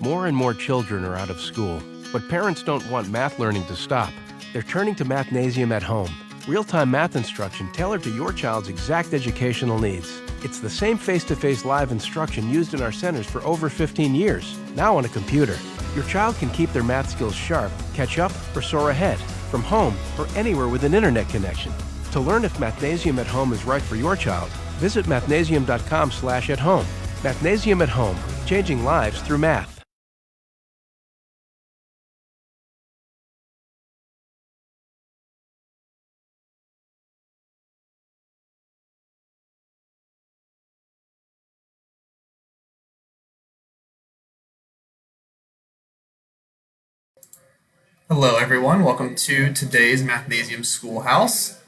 More and more children are out of school, but parents don't want math learning to stop. They're turning to Mathnasium at home. Real-time math instruction tailored to your child's exact educational needs. It's the same face-to-face live instruction used in our centers for over 15 years, now on a computer. Your child can keep their math skills sharp, catch up, or soar ahead, from home or anywhere with an internet connection. To learn if Mathnasium at home is right for your child, visit mathnasium.com/at-home. Mathnasium at home, changing lives through math. Hello everyone, welcome to today's Mathnasium Schoolhouse.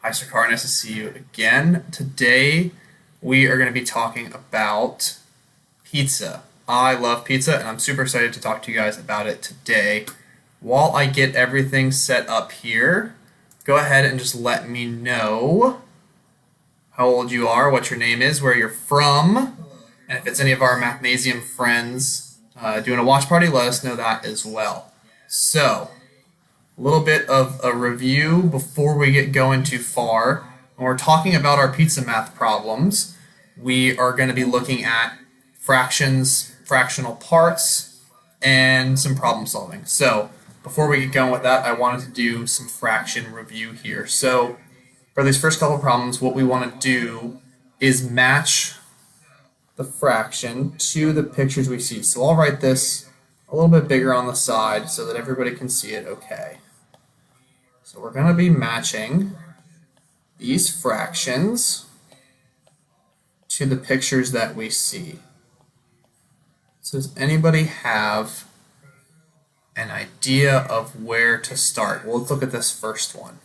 Hi Sarkar, nice to see you again. Today we are going to be talking about pizza. I love pizza and I'm super excited to talk to you guys about it today. While I get everything set up here, go ahead and just let me know how old you are, what your name is, where you're from, and if it's any of our Mathnasium friends doing a watch party, let us know that as well. So, a little bit of a review before we get going too far. When we're talking about our pizza math problems, we are going to be looking at fractions, fractional parts, and some problem solving. So, before we get going with that, I wanted to do some fraction review here. So, for these first couple problems, what we want to do is match the fraction to the pictures we see. So, I'll write this a little bit bigger on the side so that everybody can see it okay. So we're going to be matching these fractions to the pictures that we see. So does anybody have an idea of where to start? Well, let's look at this first one.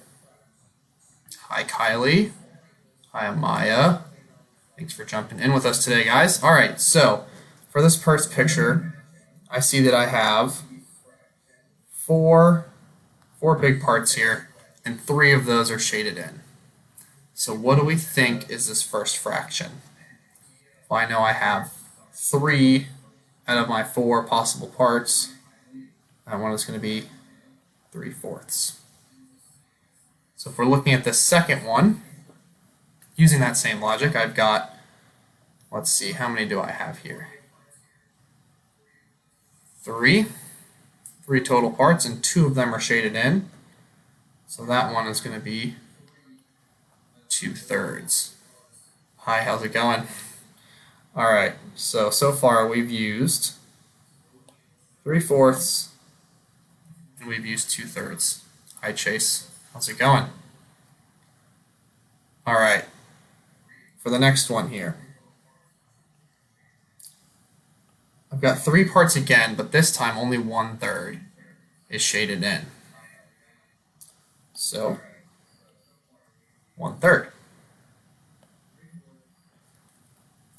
Hi Kylie. Hi Amaya. Thanks for jumping in with us today, guys. All right, so for this first picture, I see that I have four big parts here, and 3 of those are shaded in. So what do we think is this first fraction? Well, I know I have 3 out of my 4 possible parts. That one is going to be 3/4. So if we're looking at the second one, using that same logic, I've got, let's see, how many do I have here? 3 total parts, and 2 of them are shaded in. So that one is going to be 2/3. Hi, how's it going? All right, so far we've used 3/4 and we've used 2/3. Hi, Chase. How's it going? All right, for the next one here, I've got 3 parts again, but this time only 1/3 is shaded in. So, 1/3.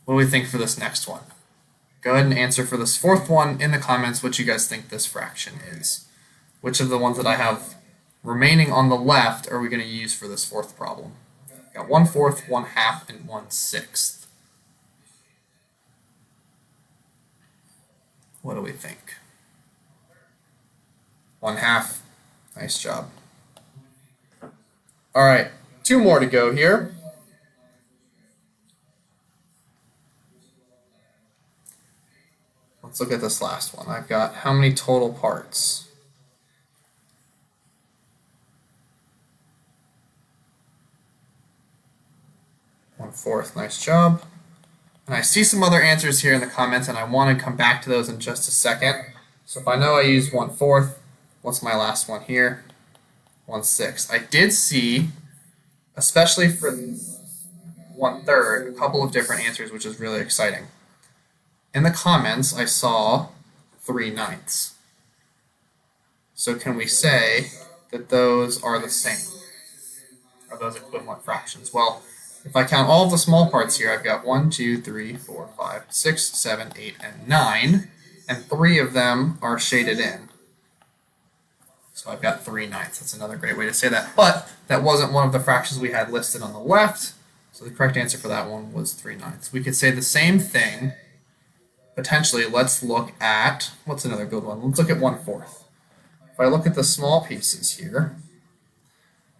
What do we think for this next one? Go ahead and answer for this fourth one in the comments what you guys think this fraction is. Which of the ones that I have remaining on the left are we going to use for this fourth problem? We've got 1/4, 1/2, and 1/6. What do we think? 1/2. Nice job. All right, 2 more to go here. Let's look at this last one. I've got how many total parts? One-fourth. Nice job. And I see some other answers here in the comments, and I want to come back to those in just a second. So if I know I used 1/4, what's my last one here? 1/6. I did see, especially for 1/3, a couple of different answers, which is really exciting. In the comments, I saw 3/9. So can we say that those are the same? Are those equivalent fractions? Well, if I count all of the small parts here, I've got 1, 2, 3, 4, 5, 6, 7, 8, and 9, and 3 of them are shaded in. So I've got 3/9. That's another great way to say that. But that wasn't one of the fractions we had listed on the left, so the correct answer for that one was 3/9. We could say the same thing potentially, let's look at, what's another good one? Let's look at 1/4. If I look at the small pieces here,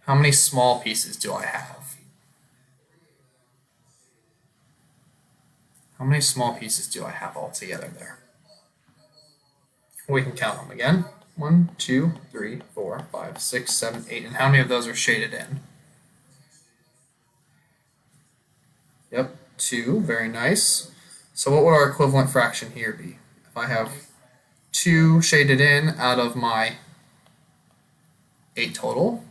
how many small pieces do I have? How many small pieces do I have all together there? We can count them again. 1, 2, 3, 4, 5, 6, 7, 8. And how many of those are shaded in? Yep, 2. Very nice. So what would our equivalent fraction here be? If I have 2 shaded in out of my 8 total,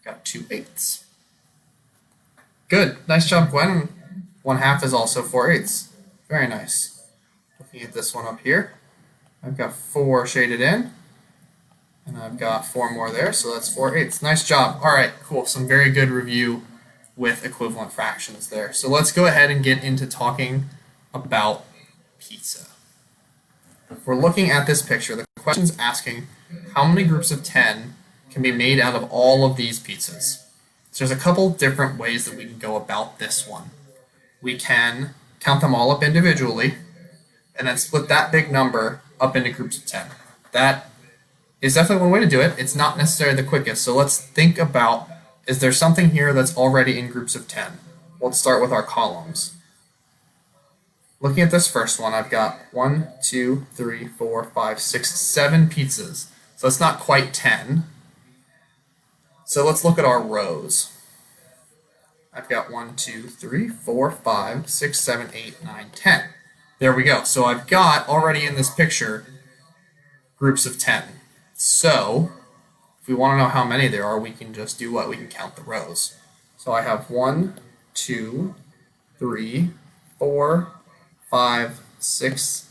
got 2/8. Good. Nice job, Gwen. 1/2 is also 4/8. Very nice. Looking at this one up here, I've got 4 shaded in, and I've got 4 more there, so that's 4/8. Nice job. All right, cool. Some very good review with equivalent fractions there. So let's go ahead and get into talking about pizza. If we're looking at this picture, the question's asking how many groups of 10 can be made out of all of these pizzas. So there's a couple different ways that we can go about this one. We can count them all up individually and then split that big number up into groups of 10. That is definitely one way to do it. It's not necessarily the quickest. So let's think about, is there something here that's already in groups of 10? Let's start with our columns. Looking at this first one, I've got 1, 2, 3, 4, 5, 6, 7 pizzas. So it's not quite 10. So let's look at our rows. I've got 1, 2, 3, 4, 5, 6, 7, 8, 9, 10. There we go. So I've got already in this picture groups of 10. So if we want to know how many there are, we can just do what? We can count the rows. So I have 1, 2, 3, 4, 5, 6,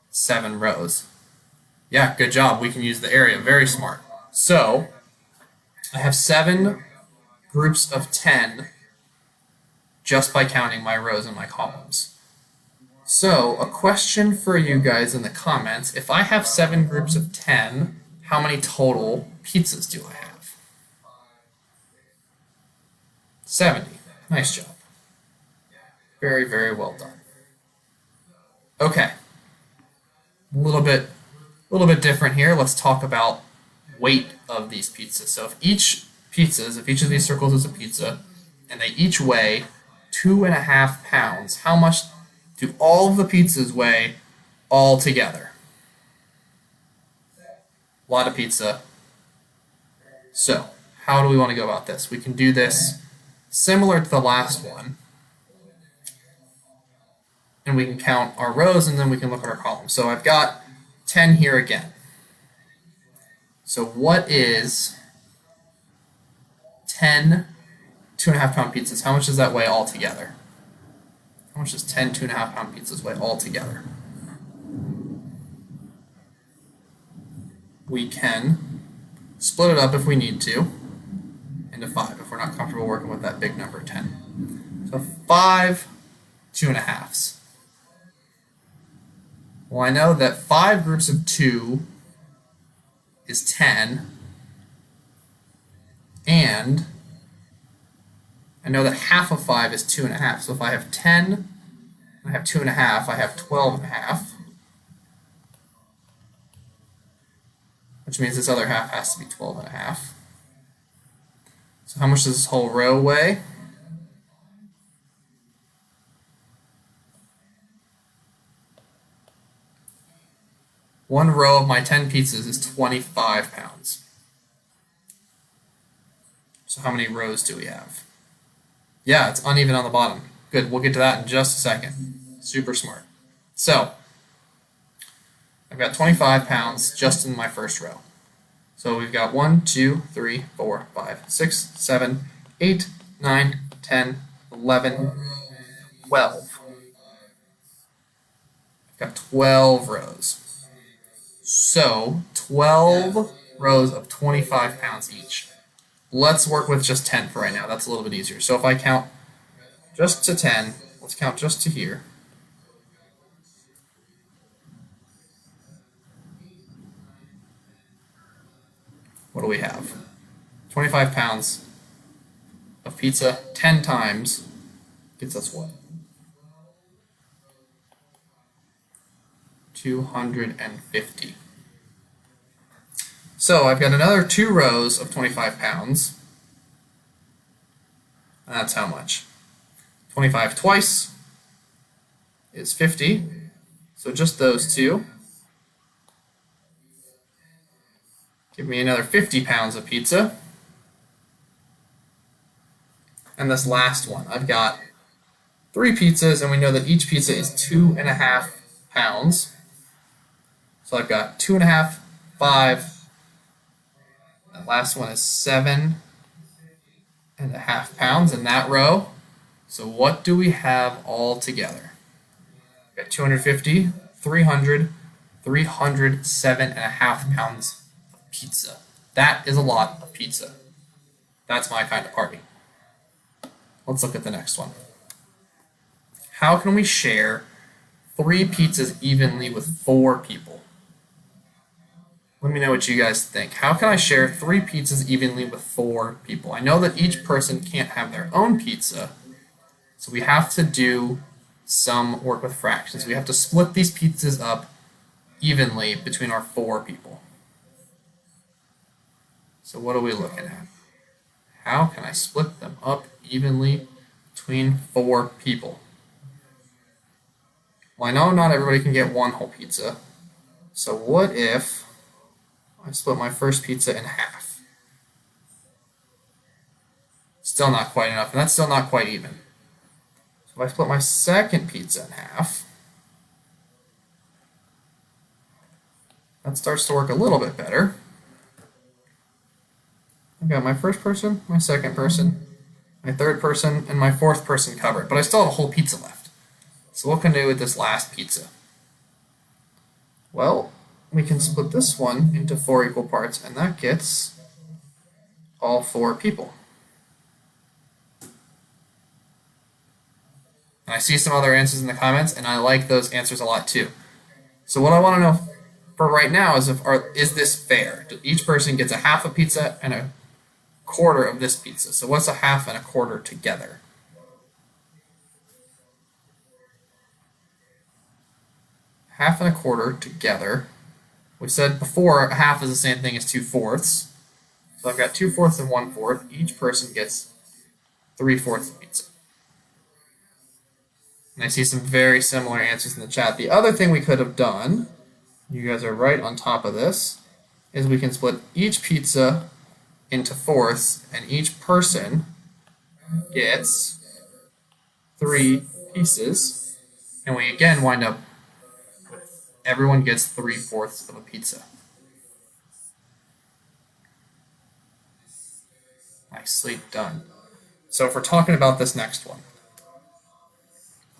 7 rows. Yeah, good job. We can use the area. Very smart. So I have 7 groups of 10 just by counting my rows and my columns. So a question for you guys in the comments, if I have 7 groups of 10, how many total pizzas do I have? 70. Nice job. Very, very well done. Okay. A little bit different here. Let's talk about weight of these pizzas. So if each of these circles is a pizza, and they each weigh 2.5 pounds, how much do all of the pizzas weigh all together? A lot of pizza. So, how do we want to go about this? We can do this similar to the last one, and we can count our rows, and then we can look at our columns. So I've got 10 here again. So what is 10 2.5 pound pizzas? How much does that weigh all together? How much does 10 2.5 pound pizzas weigh all together? We can split it up if we need to into 5 if we're not comfortable working with that big number 10. So 5 2.5s. Well, I know that 5 groups of 2 is 10, and I know that half of 5 is 2.5. So if I have 10 and I have 2.5, I have 12.5, which means this other half has to be 12.5. So how much does this whole row weigh? One row of my 10 pizzas is 25 pounds. So how many rows do we have? Yeah, it's uneven on the bottom. Good, we'll get to that in just a second. Super smart. So, I've got 25 pounds just in my first row. So we've got 1, 2, 3, 4, 5, 6, 7, 8, 9, 10, 11, 12. I've got 12 rows. So, 12 rows of 25 pounds each. Let's work with just 10 for right now. That's a little bit easier. So if I count just to 10, let's count just to here. What do we have? 25 pounds of pizza 10 times gets us what? 250. So I've got another 2 rows of 25 pounds. And that's how much? 25 twice is 50. So just those two give me another 50 pounds of pizza. And this last one, I've got 3 pizzas, and we know that each pizza is 2.5 pounds. So I've got 2.5, 5. That last one is 7.5 pounds in that row. So what do we have all together? We've got 250, 300, 307.5 pounds of pizza. That is a lot of pizza. That's my kind of party. Let's look at the next one. How can we share 3 pizzas evenly with 4 people? Let me know what you guys think. How can I share 3 pizzas evenly with 4 people? I know that each person can't have their own pizza, so we have to do some work with fractions. We have to split these pizzas up evenly between our 4 people. So what are we looking at? How can I split them up evenly between 4 people? Well, I know not everybody can get one whole pizza. So what if I split my first pizza in half? Still not quite enough, and that's still not quite even. So if I split my second pizza in half, that starts to work a little bit better. I've got my first person, my second person, my third person, and my fourth person covered, but I still have a whole pizza left. So what can I do with this last pizza? Well, we can split this one into 4 equal parts, and that gets all 4 people. And I see some other answers in the comments, and I like those answers a lot too. So what I want to know for right now is is this fair? Each person gets a half a pizza and a quarter of this pizza. So what's a half and a quarter together? Half and a quarter together. We said before a half is the same thing as 2/4. So I've got 2/4 and 1/4. Each person gets 3/4 of pizza. And I see some very similar answers in the chat. The other thing we could have done, you guys are right on top of this, is we can split each pizza into 4ths, and each person gets 3 pieces. And we again wind up with everyone gets 3/4 of a pizza. Nicely done. So if we're talking about this next one,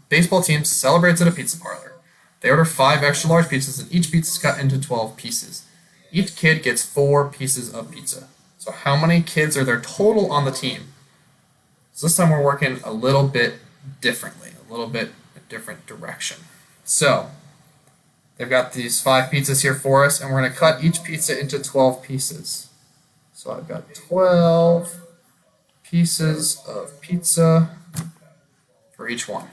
baseball team celebrates at a pizza parlor. They order 5 extra large pizzas, and each pizza is cut into 12 pieces. Each kid gets 4 pieces of pizza. So how many kids are there total on the team? So this time we're working a little bit differently, a little bit a different direction. So they've got these 5 pizzas here for us, and we're going to cut each pizza into 12 pieces. So I've got 12 pieces of pizza for each one.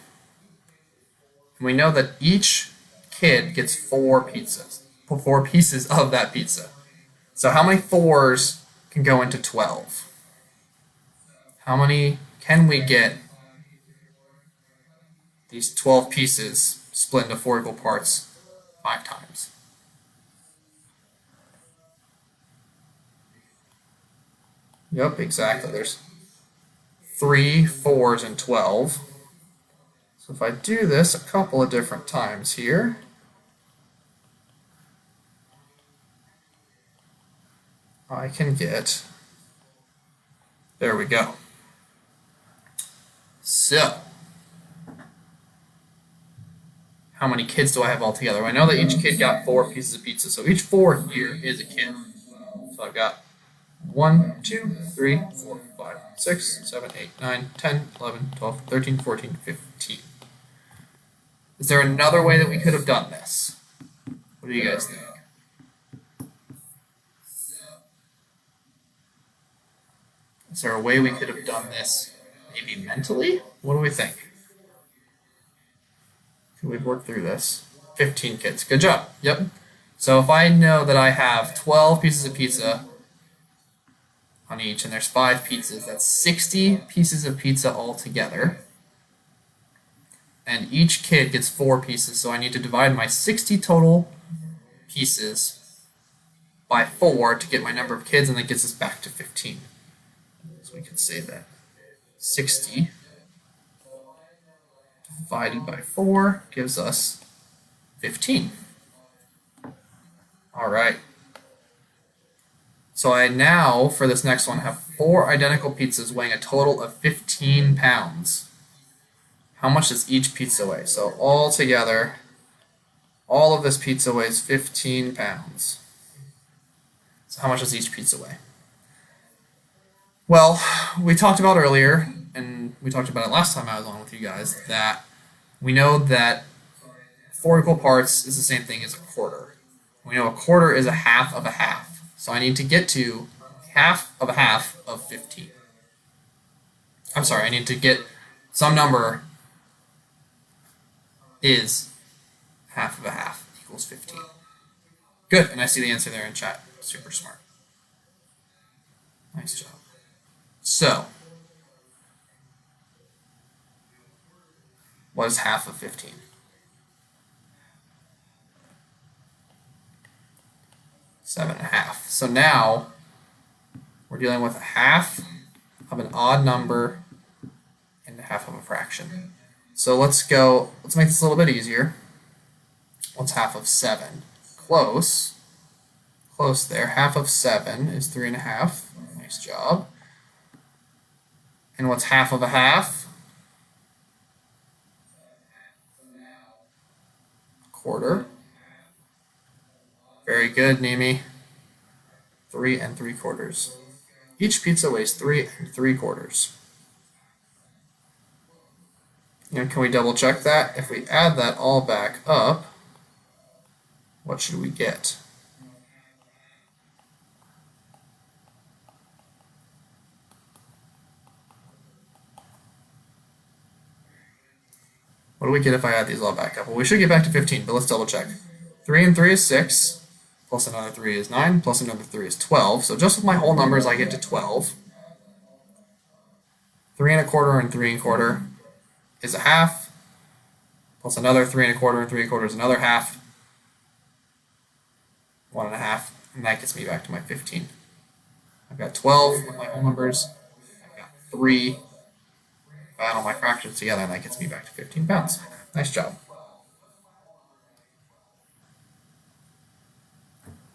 And we know that each kid gets 4 pizzas, 4 pieces of that pizza. So how many 4s can go into 12? How many can we get these 12 pieces split into 4 equal parts 5 times? Yep, exactly. There's 3 4s and 12. So if I do this a couple of different times here, I can get, there we go. So, how many kids do I have altogether? I know that each kid got 4 pieces of pizza, so each 4 here is a kid. So I've got 1, 2, 3, 4, 5, 6, 7, 8, 9, 10, 11, 12, 13, 14, 15. Is there another way that we could have done this? What do you guys think? Is there a way we could have done this maybe mentally? What do we think? Could we work through this? 15 kids. Good job. Yep. So if I know that I have 12 pieces of pizza on each, and there's 5 pizzas, that's 60 pieces of pizza altogether. And each kid gets 4 pieces, so I need to divide my 60 total pieces by 4 to get my number of kids, and that gets us back to 15. So we could say that 60 divided by 4 gives us 15. All right. So I now, for this next one, have 4 identical pizzas weighing a total of 15 pounds. How much does each pizza weigh? So all together, all of this pizza weighs 15 pounds. So how much does each pizza weigh? Well, we talked about earlier, and we talked about it last time I was on with you guys, that we know that 4 equal parts is the same thing as a quarter. We know a quarter is a half of a half. So I need to get to half of a half of 15. I'm sorry, I need to get some number is half of a half equals 15. Good, and I see the answer there in chat. Super smart. Nice job. So, what is half of 15? Seven and a half. So now we're dealing with a half of an odd number and a half of a fraction. So let's make this a little bit easier. What's half of 7? Close. Close there. Half of 7 is 3 and a half. Nice job. And what's half of a half? Quarter. Very good, Nimi. 3 3/4. Each pizza weighs 3 3/4. And can we double check that? If we add that all back up, what should we get? What do we get if I add these all back up? Well, we should get back to 15, but let's double check. 3 and 3 is 6. Plus another 3 is 9, plus another 3 is 12. So just with my whole numbers, I get to 12. 3 1/4 and 3 1/4 is a half. Plus another 3 1/4 and 3 1/4 is another half. 1 1/2, and that gets me back to my 15. I've got 12 with my whole numbers. I've got 3. If I add all my fractions together, and that gets me back to 15 pounds. Nice job.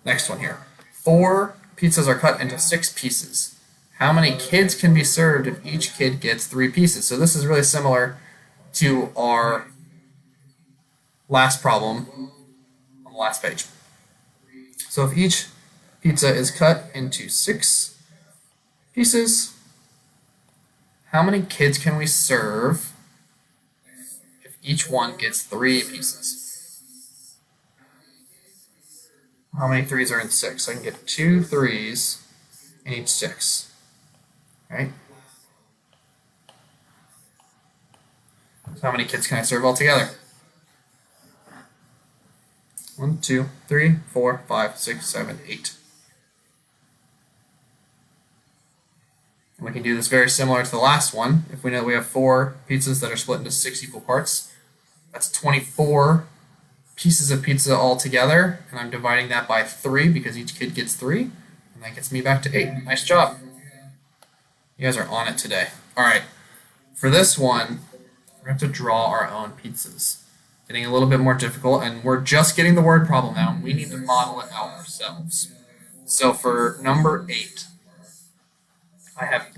Next one here. 4 pizzas are cut into 6 pieces. How many kids can be served if each kid gets 3 pieces? So this is really similar to our last problem on the last page. So if each pizza is cut into 6 pieces, how many kids can we serve if each one gets 3 pieces? How many 3s are in 6? So I can get 2 3s in each 6. Right? So how many kids can I serve altogether? 1, 2, 3, 4, 5, 6, 7, 8. And we can do this very similar to the last one. If we know we have 4 pizzas that are split into 6 equal parts, that's 24 pieces of pizza all together, and I'm dividing that by 3 because each kid gets 3, and that gets me back to 8. Nice job. You guys are on it today. All right, for this one, we're going to have to draw our own pizzas. Getting a little bit more difficult, and we're just getting the word problem now. We need to model it out ourselves. So for number 8, I have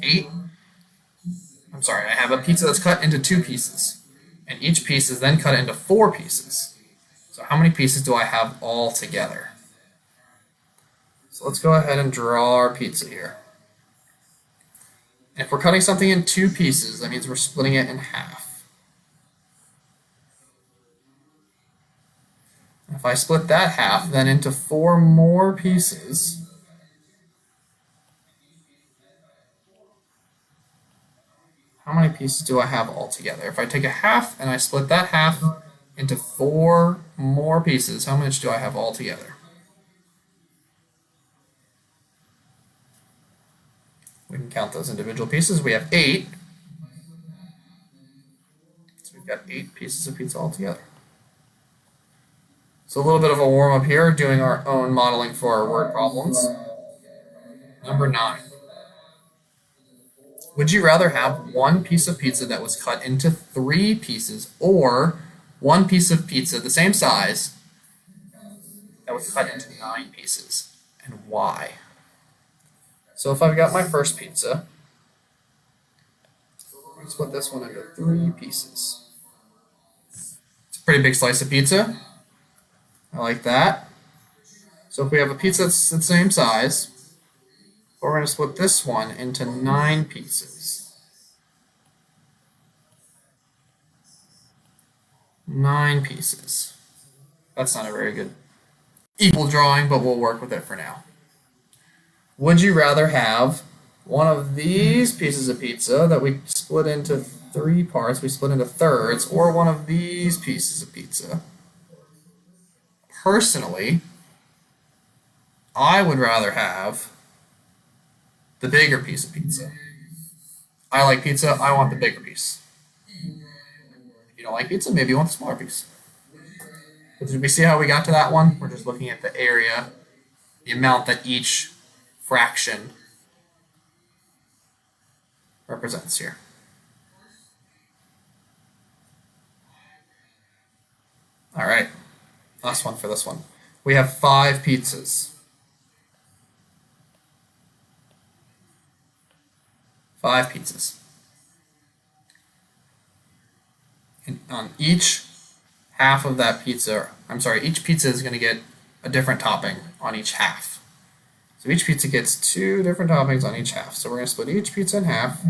a pizza that's cut into 2 pieces, and each piece is then cut into 4 pieces. So how many pieces do I have all together? So let's go ahead and draw our pizza here. If we're cutting something in 2 pieces, that means we're splitting it in half. If I split that half then into 4 more pieces, how many pieces do I have all together? If I take a half and I split that half into 4 more pieces, how much do I have altogether? We can count those individual pieces. We have 8. So we've got 8 pieces of pizza altogether. So a little bit of a warm-up here, doing our own modeling for our word problems. Number 9. Would you rather have 1 piece of pizza that was cut into 3 pieces, or 1 piece of pizza the same size that was cut into 9 pieces, and why? So if I've got my first pizza, let's split this one into 3 pieces. It's a pretty big slice of pizza. I like that. So if we have a pizza that's the same size, we're going to split this one into 9 pieces. 9 pieces. That's not a very good equal drawing, but we'll work with it for now. Would you rather have one of these pieces of pizza that we split into 3 parts, we split into thirds, or one of these pieces of pizza? Personally, I would rather have the bigger piece of pizza. I like pizza, I want the bigger piece. If you don't like pizza, maybe you want the smaller piece. But did we see how we got to that one? We're just looking at the area, the amount that each fraction represents here. All right, last one for this one. We have 5 pizzas. 5 pizzas. And on each half of that pizza, each pizza is going to get a different topping on each half. So each pizza gets 2 different toppings on each half. So we're going to split each pizza in half.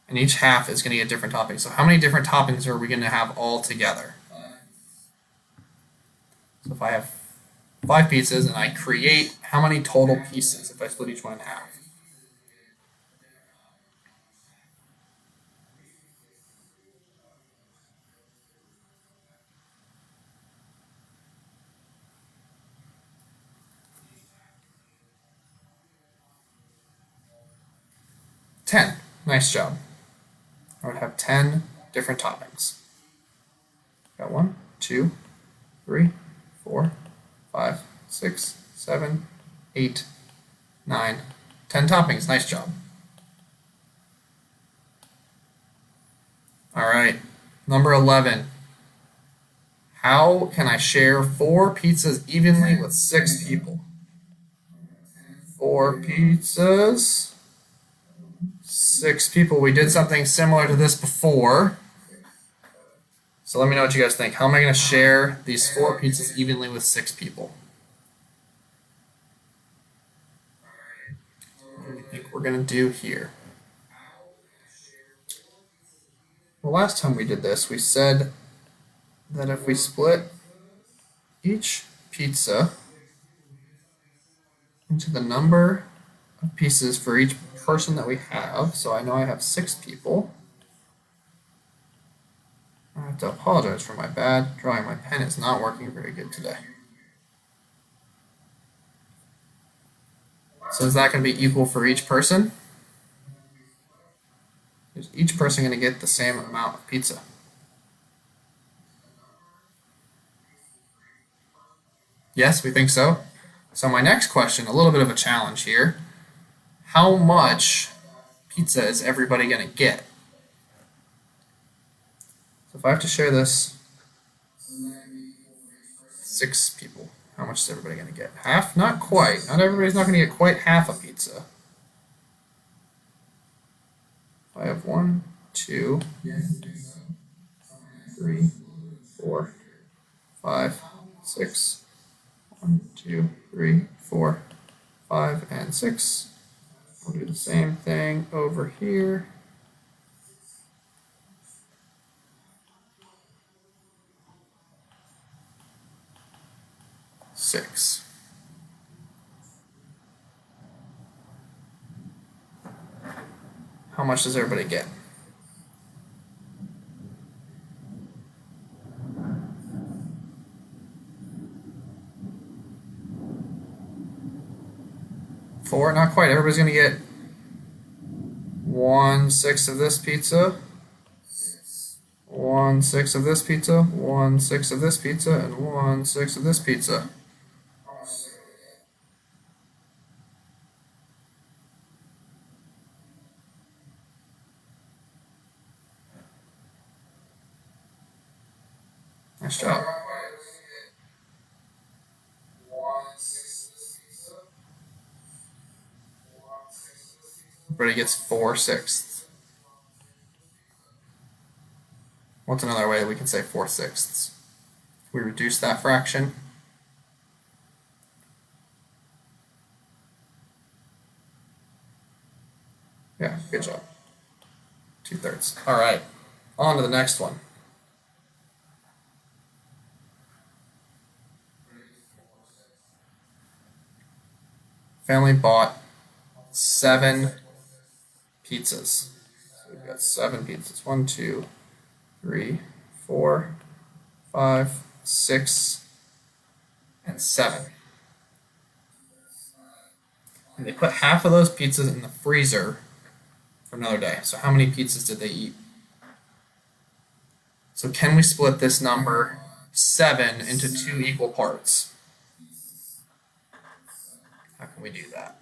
And each half is going to get different toppings. So how many different toppings are we going to have all together? So if I have 5 pizzas and I create how many total pieces if I split each one in half? Ten. Nice job. I would have 10 different toppings. Got 1, 2, 3, 4, 5, 6, 7, 8, 9, 10 toppings. Nice job. All right, number 11. How can I share 4 pizzas evenly with 6 people? 4 pizzas, 6 people. We did something similar to this before. So let me know what you guys think. How am I going to share these 4 pizzas evenly with 6 people? What do you think we're going to do here? Well, last time we did this, we said that if we split each pizza into the number of pieces for each person that we have, so I know I have 6 people. I have to apologize for my bad drawing. My pen is not working very good today. So is that going to be equal for each person? Is each person going to get the same amount of pizza? Yes, we think so. So my next question, a little bit of a challenge here. How much pizza is everybody going to get? So if I have to share this 6 people, how much is everybody going to get? Half? Not quite. Not everybody's not going to get quite half a pizza. I have 1, 2, 3, 4, 5, 6. 1, 2, 3, 4, 5, and 6. We'll do the same thing over here. 6. How much does everybody get? 4, not quite. Everybody's going to get 1/6 of this pizza, 1/6 of this pizza, 1/6 of this pizza, and 1/6 of this pizza. Nice job. Everybody gets 4/6. What's another way we can say 4/6? We reduce that fraction. Yeah, good job. 2/3. All right, on to the next one. Family bought 7 pizzas. So we've got 7 pizzas. 1, 2, 3, 4, 5, 6, and 7. And they put half of those pizzas in the freezer for another day. So how many pizzas did they eat? So can we split this number 7 into 2 equal parts? How can we do that?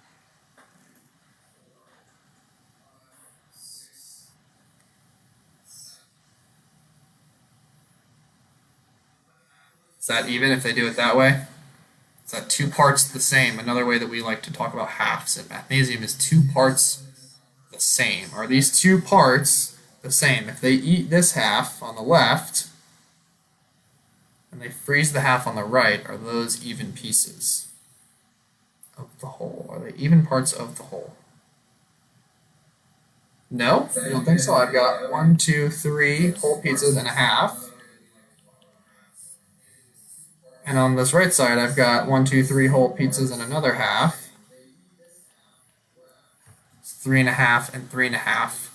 Is that even if they do it that way? Is that 2 parts the same? Another way that we like to talk about halves in Mathnasium is 2 parts the same. Are these 2 parts the same? If they eat this half on the left and they freeze the half on the right, are those even pieces of the whole? Are they even parts of the whole? No? I don't think so. I've got 1, 2, 3 whole pizzas and a half. And on this right side, I've got 1, 2, 3 whole pizzas and another half. 3.5 and 3.5.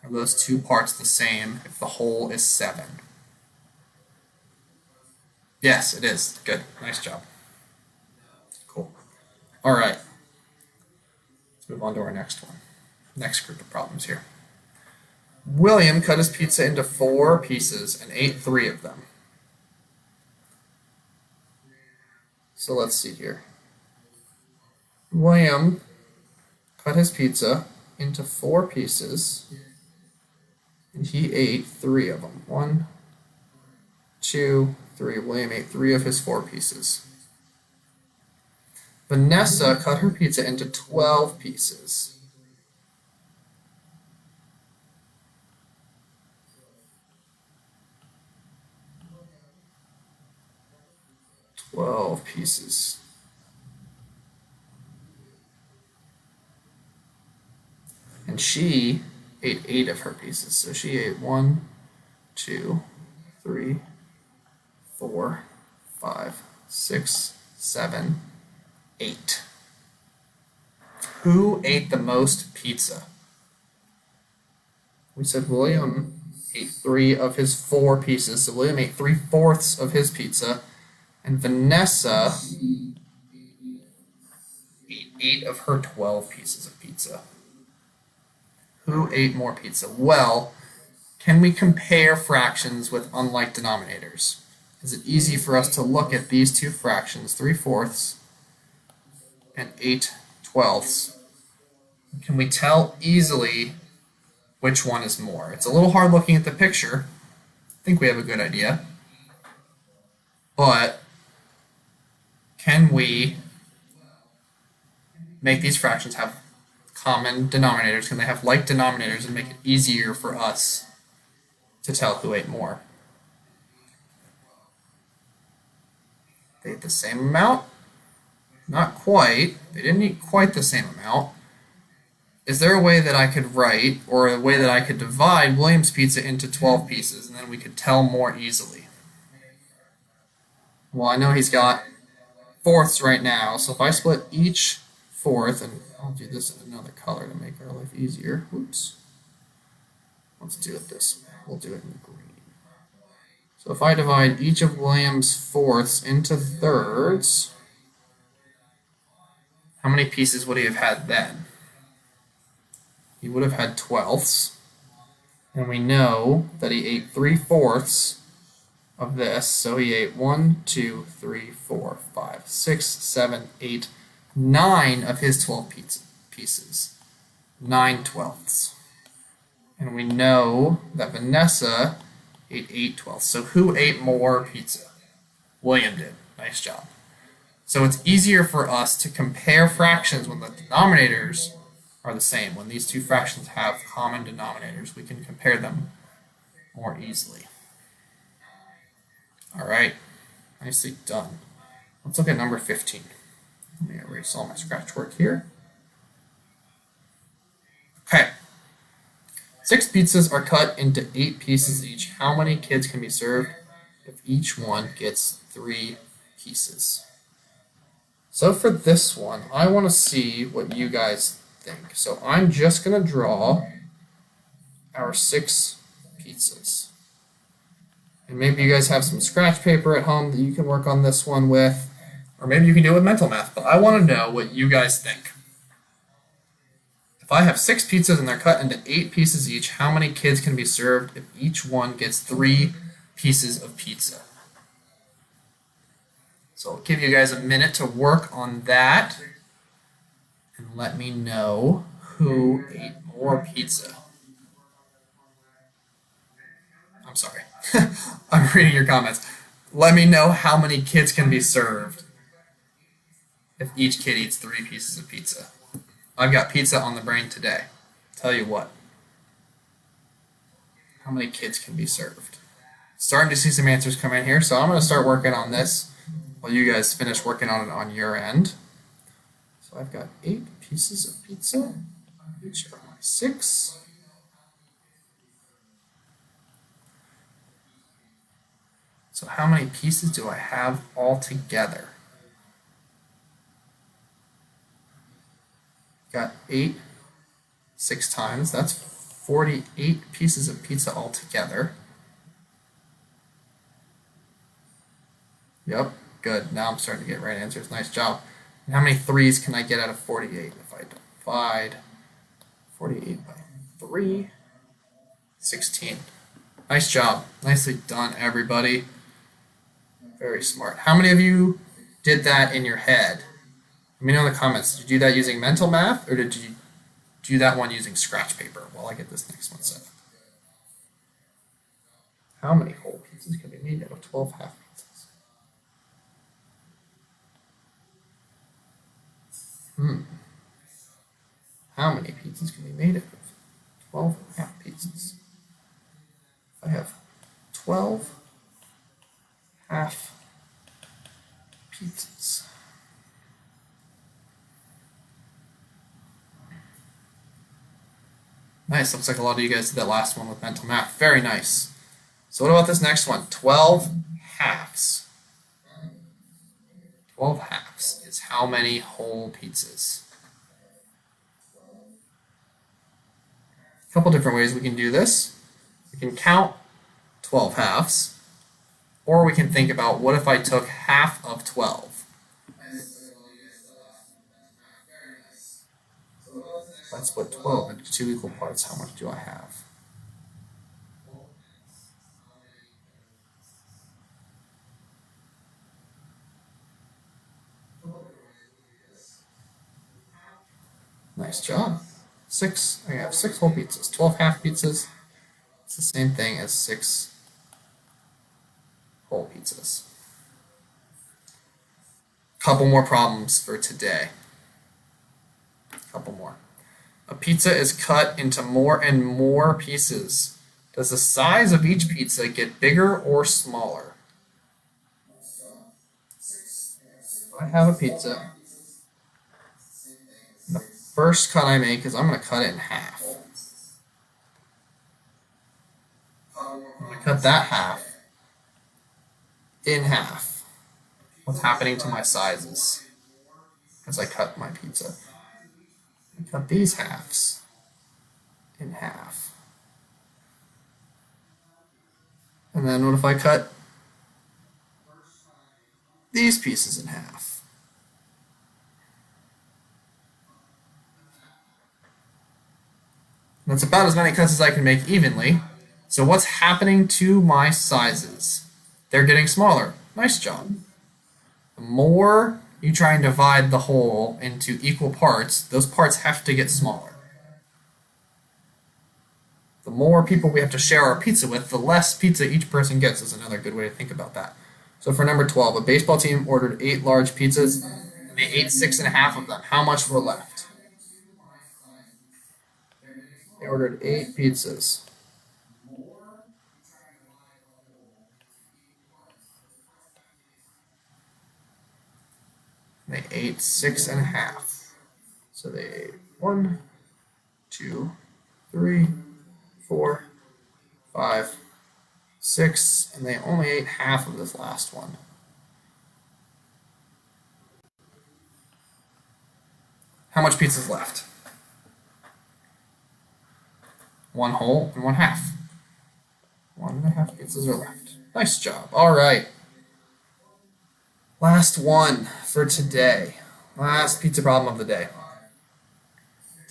Are those 2 parts the same if the whole is 7? Yes, it is. Good. Nice job. Cool. All right. Let's move on to our next one. Next group of problems here. William cut his pizza into 4 pieces and ate 3 of them. So let's see here. William cut his pizza into 4 pieces and he ate 3 of them. 1, 2, 3. William ate 3 of his 4 pieces. Vanessa cut her pizza into 12 pieces. And she ate 8 of her pieces. So she ate 1, 2, 3, 4, 5, 6, 7, 8. Who ate the most pizza? We said William ate 3 of his 4 pieces. So William ate 3/4 of his pizza. And Vanessa ate 8 of her 12 pieces of pizza. Who ate more pizza? Well, can we compare fractions with unlike denominators? Is it easy for us to look at these 2 fractions, 3/4 and 8/12? Can we tell easily which one is more? It's a little hard looking at the picture. I think we have a good idea. But can we make these fractions have common denominators? Can they have like denominators and make it easier for us to tell who ate more? They ate the same amount? Not quite. They didn't eat quite the same amount. Is there a way that I could write, or a way that I could divide William's pizza into 12 pieces, and then we could tell more easily? Well, I know he's got 4ths right now, so if I split each 4th, and I'll do this in another color to make our life easier. Oops. Let's do it this way. We'll do it in green. So if I divide each of William's 4ths into 3rds, How many pieces would he have had then? He would have had twelfths. And we know that he ate 3/4 of this. So he ate 1, 2, 3, 4, 5, 6, 7, 8, 9 of his 12 pieces. 9/12. And we know that Vanessa ate 8/12. So who ate more pizza? William did. Nice job. So it's easier for us to compare fractions when the denominators are the same. When these two fractions have common denominators, we can compare them more easily. All right, nicely done. Let's look at number 15. Let me erase all my scratch work here. Okay. 6 pizzas are cut into 8 pieces each. How many kids can be served if each one gets 3 pieces? So for this one, I want to see what you guys think. So I'm just going to draw our 6 pizzas. And maybe you guys have some scratch paper at home that you can work on this one with, or maybe you can do it with mental math, but I want to know what you guys think. If I have 6 pizzas and they're cut into 8 pieces each, how many kids can be served if each one gets 3 pieces of pizza? So I'll give you guys a minute to work on that and let me know who ate more pizza. I'm sorry. I'm reading your comments. Let me know how many kids can be served if each kid eats 3 pieces of pizza. I've got pizza on the brain today. Tell you what. How many kids can be served? Starting to see some answers come in here, so I'm going to start working on this while you guys finish working on it on your end. So I've got 8 pieces of pizza. Each are my 6. So how many pieces do I have all together? Got 8, 6 times. That's 48 pieces of pizza altogether. Yep, good. Now I'm starting to get right answers. Nice job. And how many 3s can I get out of 48? If I divide 48 by 3, 16. Nice job. Nicely done, everybody. Very smart. How many of you did that in your head? Let me know in the comments. Did you do that using mental math, or did you do that one using scratch paper while I get this next one set up? How many whole pizzas can be made out of 12 half pizzas? How many pizzas can be made out of 12 half pizzas? I have 12 half pizzas. Nice, looks like a lot of you guys did that last one with mental math. Very nice. So what about this next one? 12 halves. 12 halves is how many whole pizzas? A couple different ways we can do this. We can count 12 halves, or we can think about what if I took half of 12? If I split 12 into 2 equal parts, how much do I have? Nice job. 6, I have 6 whole pizzas. 12 half pizzas, it's the same thing as 6 whole pizzas. Couple more problems for today. Couple more. A pizza is cut into more and more pieces. Does the size of each pizza get bigger or smaller? I have a pizza. The first cut I make is I'm going to cut it in half. I'm going to cut that half in half. What's happening to my sizes as I cut my pizza? I cut these halves in half. And then what if I cut these pieces in half? That's about as many cuts as I can make evenly. So what's happening to my sizes? They're getting smaller. Nice job. The more you try and divide the whole into equal parts, those parts have to get smaller. The more people we have to share our pizza with, the less pizza each person gets is another good way to think about that. So for number 12, a baseball team ordered 8 large pizzas, and they ate 6.5 of them. How much were left? They ordered 8 pizzas. They ate 6.5. So they ate 1, 2, 3, 4, 5, 6, and they only ate half of this last one. How much pizza is left? 1 whole and 1 half. 1.5 pizzas are left. Nice job. All right. Last one for today. Last pizza problem of the day.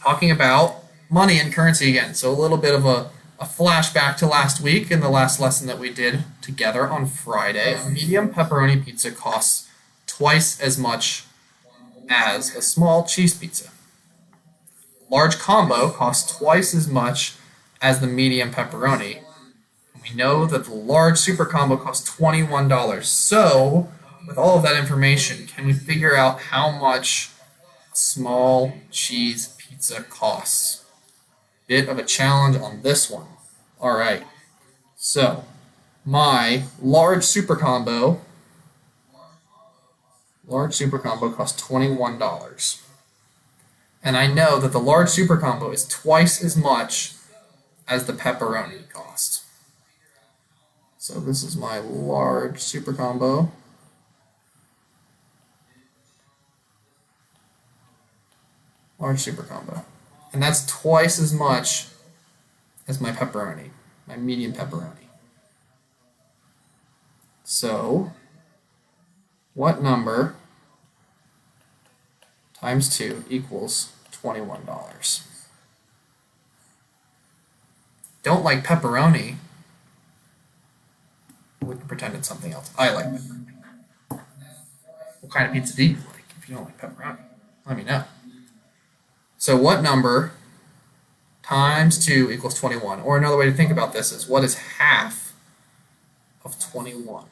Talking about money and currency again. So a little bit of a flashback to last week in the last lesson that we did together on Friday. A medium pepperoni pizza costs twice as much as a small cheese pizza. Large combo costs twice as much as the medium pepperoni. And we know that the large super combo costs $21. So with all of that information, can we figure out how much a small cheese pizza costs? Bit of a challenge on this one. All right. So, my large super combo costs $21. And I know that the large super combo is twice as much as the pepperoni cost. So this is my large super combo. Large super combo. And that's twice as much as my pepperoni, my medium pepperoni. So, what number times 2 equals $21? Don't like pepperoni. We can pretend it's something else. I like pepperoni. What kind of pizza do you like if you don't like pepperoni? Let me know. So what number times 2 equals 21? Or another way to think about this is, what is half of 21?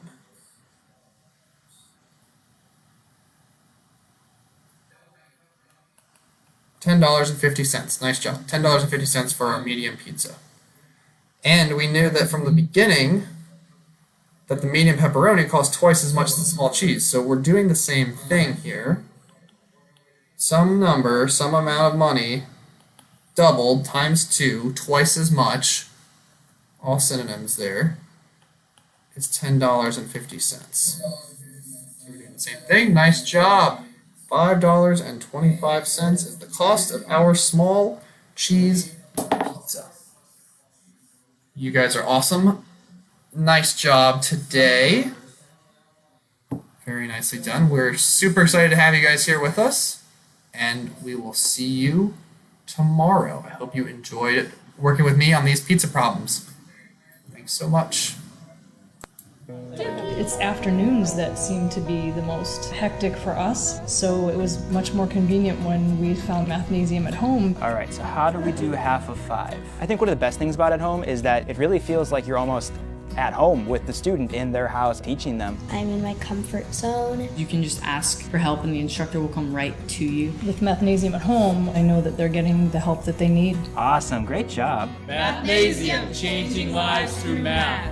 $10.50. Nice job. $10.50 for our medium pizza. And we knew that from the beginning that the medium pepperoni costs twice as much as the small cheese. So we're doing the same thing here. Some number, some amount of money, doubled, times 2, twice as much, all synonyms there, is $10.50. So we're doing the same thing. Nice job. $5.25 is the cost of our small cheese pizza. You guys are awesome. Nice job today. Very nicely done. We're super excited to have you guys here with us. And we will see you tomorrow. I hope you enjoyed working with me on these pizza problems. Thanks so much. It's afternoons that seem to be the most hectic for us, so it was much more convenient when we found Mathnasium at home. All right, so how do we do half of 5? I think one of the best things about at home is that it really feels like you're almost at home with the student in their house teaching them. I'm in my comfort zone. You can just ask for help and the instructor will come right to you. With Mathnasium at home, I know that they're getting the help that they need. Awesome, great job. Mathnasium, changing lives through math.